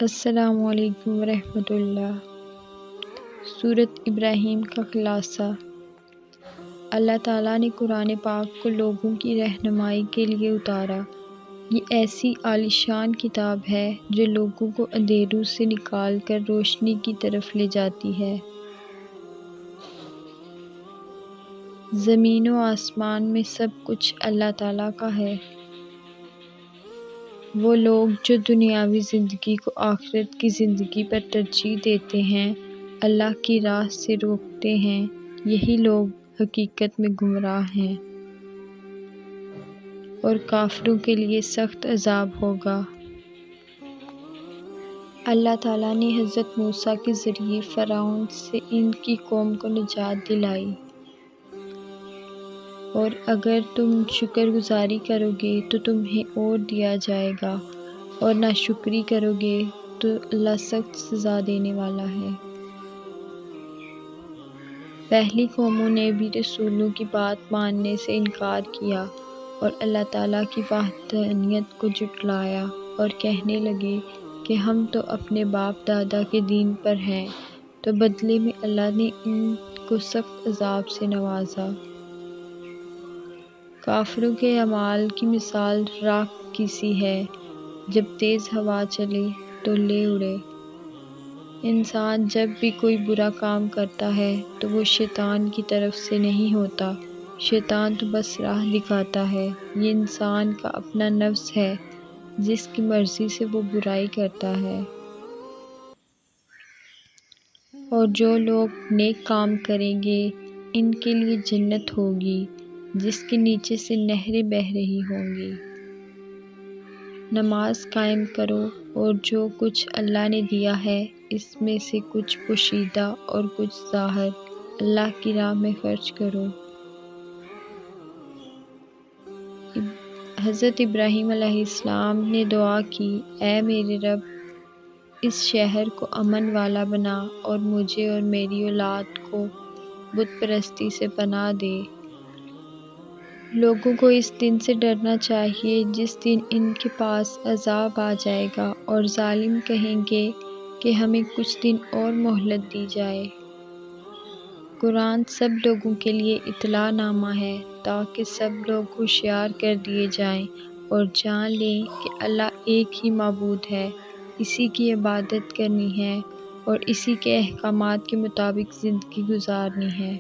السلام علیکم ورحمۃ اللہ۔ سورۃ ابراہیم کا خلاصہ۔ اللہ تعالیٰ نے قرآن پاک کو لوگوں کی رہنمائی کے لیے اتارا۔ یہ ایسی عالیشان کتاب ہے جو لوگوں کو اندھیروں سے نکال کر روشنی کی طرف لے جاتی ہے۔ زمین و آسمان میں سب کچھ اللہ تعالیٰ کا ہے۔ وہ لوگ جو دنیاوی زندگی کو آخرت کی زندگی پر ترجیح دیتے ہیں، اللہ کی راہ سے روکتے ہیں، یہی لوگ حقیقت میں گمراہ ہیں، اور کافروں کے لیے سخت عذاب ہوگا۔ اللہ تعالیٰ نے حضرت موسیٰ کے ذریعے فرعون سے ان کی قوم کو نجات دلائی، اور اگر تم شکر گزاری کرو گے تو تمہیں اور دیا جائے گا، اور ناشکری کرو گے تو اللہ سخت سزا دینے والا ہے۔ پہلی قوموں نے بھی رسولوں کی بات ماننے سے انکار کیا اور اللہ تعالیٰ کی وحدانیت کو جھٹلایا، اور کہنے لگے کہ ہم تو اپنے باپ دادا کے دین پر ہیں، تو بدلے میں اللہ نے ان کو سخت عذاب سے نوازا۔ کافروں کے اعمال کی مثال راکھ کی سی ہے، جب تیز ہوا چلے تو لے اڑے۔ انسان جب بھی کوئی برا کام کرتا ہے تو وہ شیطان کی طرف سے نہیں ہوتا، شیطان تو بس راہ دکھاتا ہے۔ یہ انسان کا اپنا نفس ہے جس کی مرضی سے وہ برائی کرتا ہے۔ اور جو لوگ نیک کام کریں گے ان کے لیے جنت ہوگی جس کے نیچے سے نہریں بہہ رہی ہوں گی۔ نماز قائم کرو، اور جو کچھ اللہ نے دیا ہے اس میں سے کچھ پوشیدہ اور کچھ ظاہر اللہ کی راہ میں خرچ کرو۔ حضرت ابراہیم علیہ السلام نے دعا کی، اے میرے رب، اس شہر کو امن والا بنا اور مجھے اور میری اولاد کو بت پرستی سے پناہ دے۔ لوگوں کو اس دن سے ڈرنا چاہیے جس دن ان کے پاس عذاب آ جائے گا اور ظالم کہیں گے کہ ہمیں کچھ دن اور مہلت دی جائے۔ قرآن سب لوگوں کے لیے اطلاع نامہ ہے تاکہ سب لوگ ہوشیار کر دیے جائیں اور جان لیں کہ اللہ ایک ہی معبود ہے، اسی کی عبادت کرنی ہے اور اسی کے احکامات کے مطابق زندگی گزارنی ہے۔